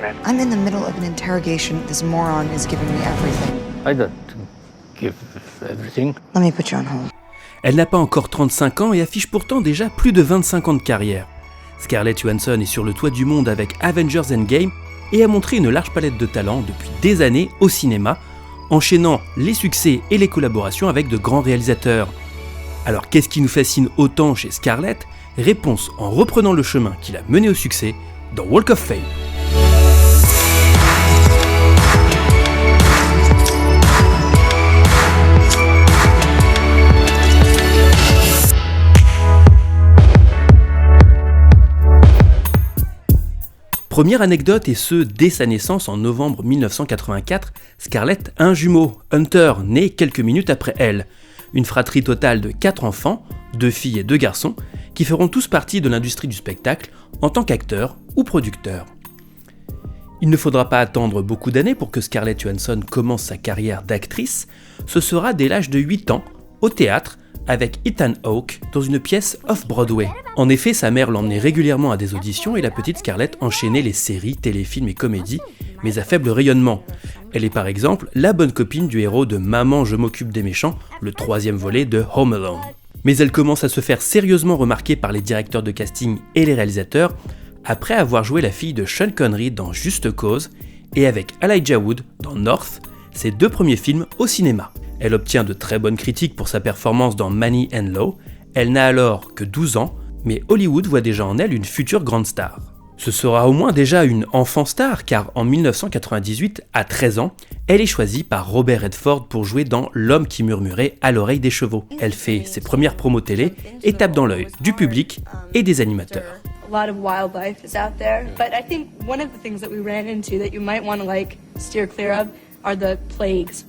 Superman? I'm in the middle of an interrogation. This moron is giving me everything. I don't give everything. Let me put you on hold. Elle n'a pas encore 35 ans et affiche pourtant déjà plus de 25 ans de carrière. Scarlett Johansson est sur le toit du monde avec Avengers Endgame et a montré une large palette de talents depuis des années au cinéma, enchaînant les succès et les collaborations avec de grands réalisateurs. Alors qu'est-ce qui nous fascine autant chez Scarlett ? Réponse en reprenant le chemin qui l'a mené au succès dans Walk of Fame. Première anecdote, et ce dès sa naissance en novembre 1984, Scarlett a un jumeau, Hunter, né quelques minutes après elle. Une fratrie totale de 4 enfants, 2 filles et 2 garçons, qui feront tous partie de l'industrie du spectacle en tant qu'acteurs ou producteurs. Il ne faudra pas attendre beaucoup d'années pour que Scarlett Johansson commence sa carrière d'actrice, ce sera dès l'âge de 8 ans, au théâtre, avec Ethan Hawke dans une pièce off-Broadway. En effet, sa mère l'emmenait régulièrement à des auditions et la petite Scarlett enchaînait les séries, téléfilms et comédies, mais à faible rayonnement. Elle est par exemple la bonne copine du héros de Maman, je m'occupe des méchants, le 3e volet de Home Alone. Mais elle commence à se faire sérieusement remarquer par les directeurs de casting et les réalisateurs après avoir joué la fille de Sean Connery dans Juste Cause et avec Elijah Wood dans North, ses 2 premiers films au cinéma. Elle obtient de très bonnes critiques pour sa performance dans Money and Law. Elle n'a alors que 12 ans, mais Hollywood voit déjà en elle une future grande star. Ce sera au moins déjà une enfant star, car en 1998, à 13 ans, elle est choisie par Robert Redford pour jouer dans L'homme qui murmurait à l'oreille des chevaux. Elle fait ses premières promos télé et tape dans l'œil du public et des animateurs. A lot of wildlife is out there, but I think one of the things that we ran into that you might want to steer clear of are the plagues.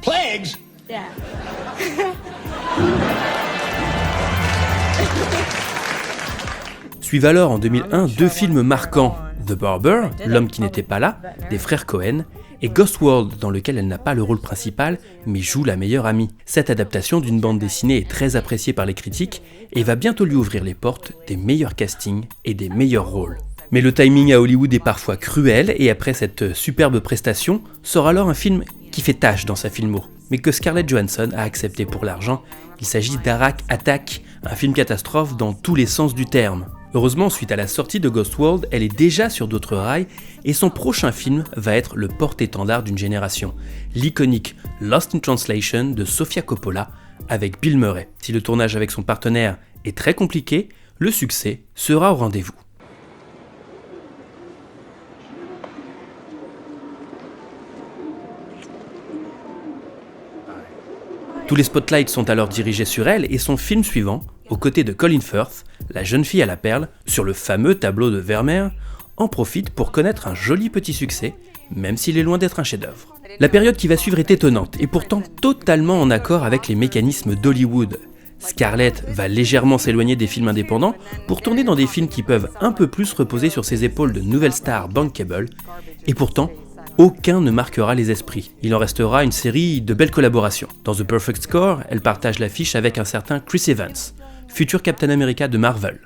Plagues? Yeah. Suivent alors en 2001 2 films marquants, The Barber, L'homme qui n'était pas là, des frères Cohen, et Ghost World, dans lequel elle n'a pas le rôle principal, mais joue la meilleure amie. Cette adaptation d'une bande dessinée est très appréciée par les critiques et va bientôt lui ouvrir les portes des meilleurs castings et des meilleurs rôles. Mais le timing à Hollywood est parfois cruel, et après cette superbe prestation, sort alors un film qui fait tache dans sa filmo, mais que Scarlett Johansson a accepté pour l'argent. Il s'agit d'Arak Attack, un film catastrophe dans tous les sens du terme. Heureusement, suite à la sortie de Ghost World, elle est déjà sur d'autres rails, et son prochain film va être le porte-étendard d'une génération, l'iconique Lost in Translation de Sofia Coppola avec Bill Murray. Si le tournage avec son partenaire est très compliqué, le succès sera au rendez-vous. Tous les spotlights sont alors dirigés sur elle et son film suivant, aux côtés de Colin Firth, la jeune fille à la perle, sur le fameux tableau de Vermeer, en profite pour connaître un joli petit succès, même s'il est loin d'être un chef-d'œuvre. La période qui va suivre est étonnante et pourtant totalement en accord avec les mécanismes d'Hollywood. Scarlett va légèrement s'éloigner des films indépendants pour tourner dans des films qui peuvent un peu plus reposer sur ses épaules de nouvelle star bankable, et pourtant, aucun ne marquera les esprits. Il en restera une série de belles collaborations. Dans The Perfect Score, elle partage l'affiche avec un certain Chris Evans, futur Captain America de Marvel.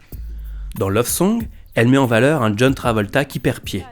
Dans Love Song, elle met en valeur un John Travolta qui perd pied.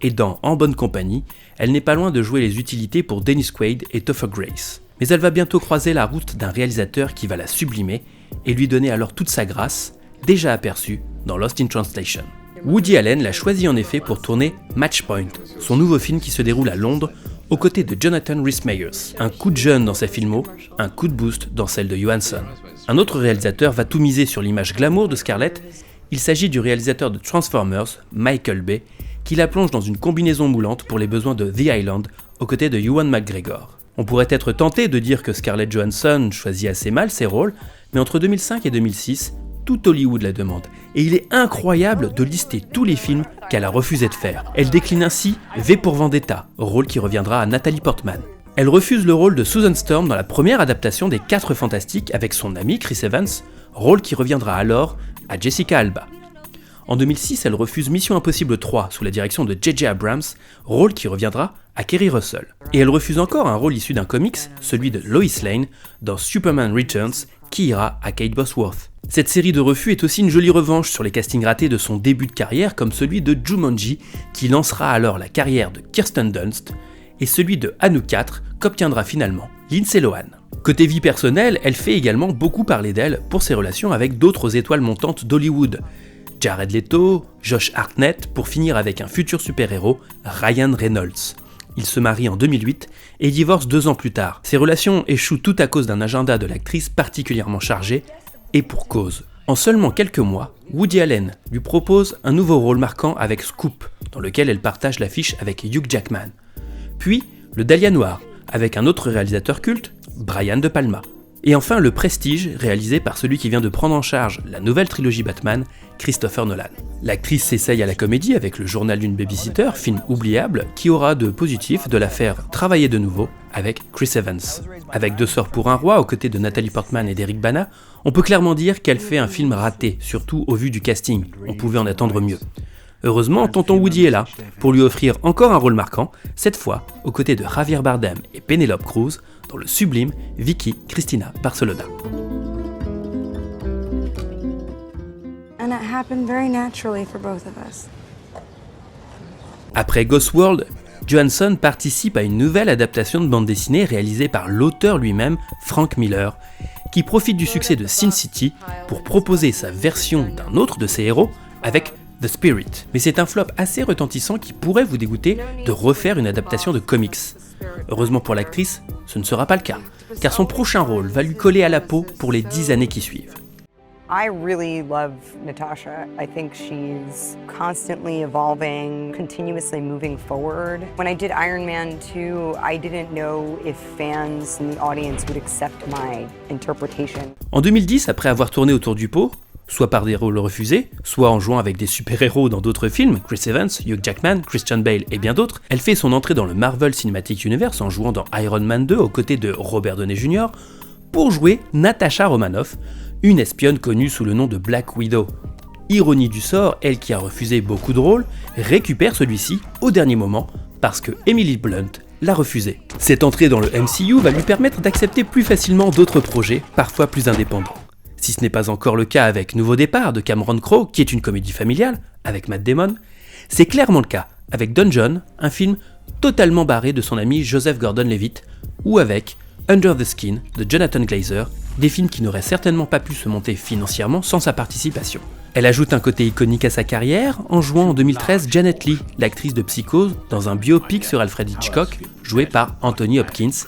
Et dans En bonne compagnie, elle n'est pas loin de jouer les utilités pour Dennis Quaid et Topher Grace. Mais elle va bientôt croiser la route d'un réalisateur qui va la sublimer et lui donner alors toute sa grâce, déjà aperçue dans Lost in Translation. Woody Allen l'a choisi en effet pour tourner Match Point, son nouveau film qui se déroule à Londres, aux côtés de Jonathan Rhys-Meyers. Un coup de jeune dans sa filmo, un coup de boost dans celle de Johansson. Un autre réalisateur va tout miser sur l'image glamour de Scarlett. Il s'agit du réalisateur de Transformers, Michael Bay, qui la plonge dans une combinaison moulante pour les besoins de The Island, aux côtés de Ewan McGregor. On pourrait être tenté de dire que Scarlett Johansson choisit assez mal ses rôles, mais entre 2005 et 2006, tout Hollywood la demande, et il est incroyable de lister tous les films qu'elle a refusé de faire. Elle décline ainsi V pour Vendetta, rôle qui reviendra à Natalie Portman. Elle refuse le rôle de Susan Storm dans la première adaptation des 4 Fantastiques avec son ami Chris Evans, rôle qui reviendra alors à Jessica Alba. En 2006, elle refuse Mission Impossible 3 sous la direction de J.J. Abrams, rôle qui reviendra à Kerry Russell. Et elle refuse encore un rôle issu d'un comics, celui de Lois Lane, dans Superman Returns, qui ira à Kate Bosworth. Cette série de refus est aussi une jolie revanche sur les castings ratés de son début de carrière comme celui de Jumanji, qui lancera alors la carrière de Kirsten Dunst, et celui de Anu 4 qu'obtiendra finalement Lindsay Lohan. Côté vie personnelle, elle fait également beaucoup parler d'elle pour ses relations avec d'autres étoiles montantes d'Hollywood. Jared Leto, Josh Hartnett, pour finir avec un futur super-héros, Ryan Reynolds. Ils se marient en 2008 et divorcent 2 ans plus tard. Ces relations échouent tout à cause d'un agenda de l'actrice particulièrement chargé, et pour cause. En seulement quelques mois, Woody Allen lui propose un nouveau rôle marquant avec Scoop, dans lequel elle partage l'affiche avec Hugh Jackman. Puis, le Dahlia Noir, avec un autre réalisateur culte, Brian De Palma. Et enfin, le Prestige, réalisé par celui qui vient de prendre en charge la nouvelle trilogie Batman, Christopher Nolan. L'actrice s'essaye à la comédie avec Le Journal d'une babysitter, film oubliable, qui aura de positif de la faire travailler de nouveau avec Chris Evans. Avec 2 sœurs pour un roi, aux côtés de Nathalie Portman et d'Eric Bana, on peut clairement dire qu'elle fait un film raté, surtout au vu du casting. On pouvait en attendre mieux. Heureusement, tonton Woody est là, pour lui offrir encore un rôle marquant, cette fois aux côtés de Javier Bardem et Penélope Cruz, dans le sublime Vicky Cristina Barcelona. And it happened very naturally for both of us. Après Ghost World, Johansson participe à une nouvelle adaptation de bande dessinée réalisée par l'auteur lui-même, Frank Miller, qui profite du succès de Sin City pour proposer sa version d'un autre de ses héros avec The Spirit. Mais c'est un flop assez retentissant qui pourrait vous dégoûter de refaire une adaptation de comics. Heureusement pour l'actrice, ce ne sera pas le cas, car son prochain rôle va lui coller à la peau pour les 10 années qui suivent. I really love Natasha. I think she's constantly evolving, continuously moving forward. When I did Iron Man 2, I didn't know if fans in the audience would accept my interpretation. En 2010, après avoir tourné autour du pot, soit par des rôles refusés, soit en jouant avec des super-héros dans d'autres films, Chris Evans, Hugh Jackman, Christian Bale et bien d'autres, elle fait son entrée dans le Marvel Cinematic Universe en jouant dans Iron Man 2 aux côtés de Robert Downey Jr. pour jouer Natasha Romanoff, une espionne connue sous le nom de Black Widow. Ironie du sort, elle qui a refusé beaucoup de rôles, récupère celui-ci au dernier moment parce que Emily Blunt l'a refusé. Cette entrée dans le MCU va lui permettre d'accepter plus facilement d'autres projets, parfois plus indépendants. Si ce n'est pas encore le cas avec Nouveau Départ de Cameron Crowe, qui est une comédie familiale, avec Matt Damon, c'est clairement le cas avec Dungeon, un film totalement barré de son ami Joseph Gordon-Levitt, ou avec Under the Skin de Jonathan Glazer, des films qui n'auraient certainement pas pu se monter financièrement sans sa participation. Elle ajoute un côté iconique à sa carrière en jouant en 2013 Janet Leigh, l'actrice de Psychose, dans un biopic sur Alfred Hitchcock, joué par Anthony Hopkins,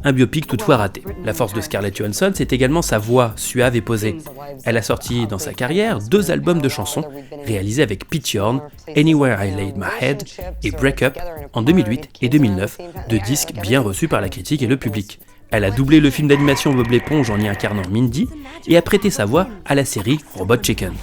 un biopic toutefois raté. La force de Scarlett Johansson, c'est également sa voix suave et posée. Elle a sorti dans sa carrière 2 albums de chansons, réalisés avec Pete Yorn, Anywhere I Laid My Head et Break Up en 2008 et 2009, 2 disques bien reçus par la critique et le public. Elle a doublé le film d'animation Bob l'éponge en y incarnant Mindy et a prêté sa voix à la série Robot Chicken.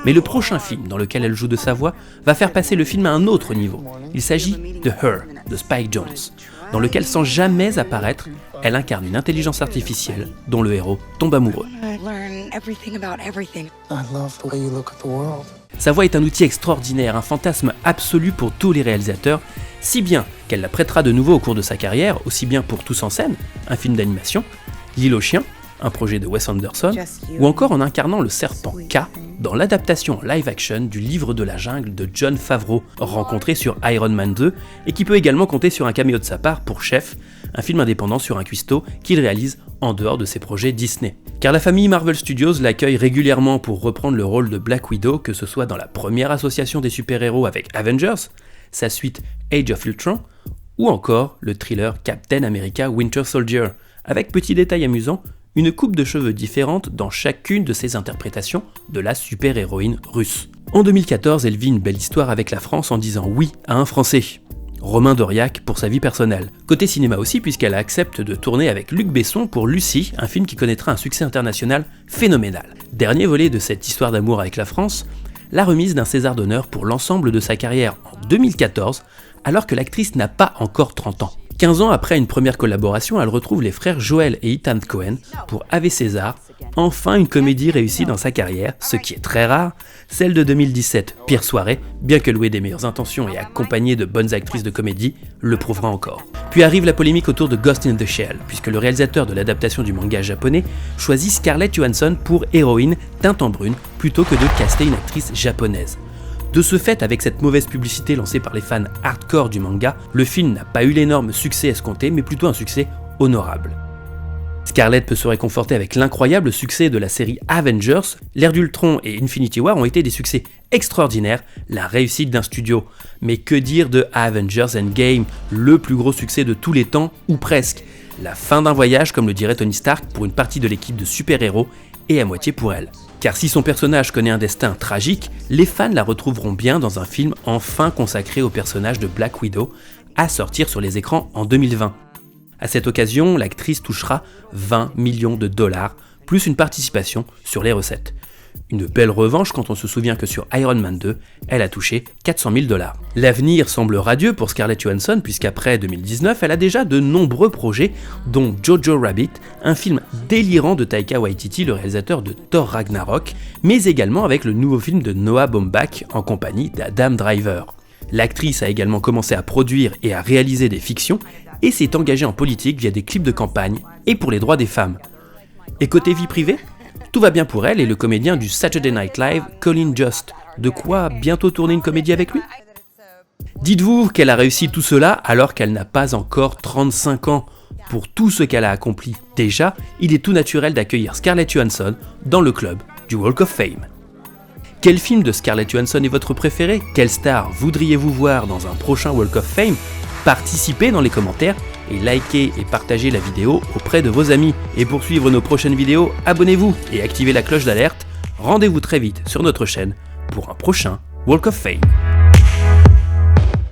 Mais le prochain film dans lequel elle joue de sa voix va faire passer le film à un autre niveau. Il s'agit de Her, de Spike Jonze, dans lequel sans jamais apparaître, elle incarne une intelligence artificielle dont le héros tombe amoureux. Sa voix est un outil extraordinaire, un fantasme absolu pour tous les réalisateurs, si bien qu'elle la prêtera de nouveau au cours de sa carrière, aussi bien pour Tous en scène, un film d'animation, L'île aux chiens, un projet de Wes Anderson, ou encore en incarnant le serpent K dans l'adaptation live-action du Livre de la jungle de Jon Favreau, rencontré sur Iron Man 2, et qui peut également compter sur un caméo de sa part pour Chef, un film indépendant sur un cuistot qu'il réalise en dehors de ses projets Disney. Car la famille Marvel Studios l'accueille régulièrement pour reprendre le rôle de Black Widow, que ce soit dans la première association des super-héros avec Avengers, sa suite Age of Ultron, ou encore le thriller Captain America Winter Soldier, avec petit détail amusant, une coupe de cheveux différente dans chacune de ses interprétations de la super-héroïne russe. En 2014, elle vit une belle histoire avec la France en disant oui à un Français, Romain Dauriac, pour sa vie personnelle. Côté cinéma aussi, puisqu'elle accepte de tourner avec Luc Besson pour Lucie, un film qui connaîtra un succès international phénoménal. Dernier volet de cette histoire d'amour avec la France, la remise d'un César d'honneur pour l'ensemble de sa carrière en 2014, alors que l'actrice n'a pas encore 30 ans. 15 ans après une première collaboration, elle retrouve les frères Joel et Ethan Coen pour Ave César, enfin une comédie réussie dans sa carrière, ce qui est très rare, celle de 2017, Pire soirée, bien que louée des meilleures intentions et accompagnée de bonnes actrices de comédie, le prouvera encore. Puis arrive la polémique autour de Ghost in the Shell, puisque le réalisateur de l'adaptation du manga japonais choisit Scarlett Johansson pour héroïne teinte en brune, plutôt que de caster une actrice japonaise. De ce fait, avec cette mauvaise publicité lancée par les fans hardcore du manga, le film n'a pas eu l'énorme succès escompté, mais plutôt un succès honorable. Scarlett peut se réconforter avec l'incroyable succès de la série Avengers, l'ère d'Ultron et Infinity War ont été des succès extraordinaires, la réussite d'un studio. Mais que dire de Avengers Endgame, le plus gros succès de tous les temps, ou presque. La fin d'un voyage, comme le dirait Tony Stark, pour une partie de l'équipe de super-héros, et à moitié pour elle. Car si son personnage connaît un destin tragique, les fans la retrouveront bien dans un film enfin consacré au personnage de Black Widow, à sortir sur les écrans en 2020. À cette occasion, l'actrice touchera 20 millions de dollars, plus une participation sur les recettes. Une belle revanche quand on se souvient que sur Iron Man 2, elle a touché 400 000 $. L'avenir semble radieux pour Scarlett Johansson puisqu'après 2019, elle a déjà de nombreux projets, dont Jojo Rabbit, un film délirant de Taika Waititi, le réalisateur de Thor Ragnarok, mais également avec le nouveau film de Noah Baumbach en compagnie d'Adam Driver. L'actrice a également commencé à produire et à réaliser des fictions et s'est engagée en politique via des clips de campagne et pour les droits des femmes. Et côté vie privée, tout va bien pour elle et le comédien du Saturday Night Live, Colin Jost. De quoi bientôt tourner une comédie avec lui ? Dites-vous qu'elle a réussi tout cela alors qu'elle n'a pas encore 35 ans. Pour tout ce qu'elle a accompli déjà, il est tout naturel d'accueillir Scarlett Johansson dans le club du Walk of Fame. Quel film de Scarlett Johansson est votre préféré ? Quelle star voudriez-vous voir dans un prochain Walk of Fame ? Participez dans les commentaires et likez et partagez la vidéo auprès de vos amis. Et pour suivre nos prochaines vidéos, abonnez-vous et activez la cloche d'alerte. Rendez-vous très vite sur notre chaîne pour un prochain Walk of Fame.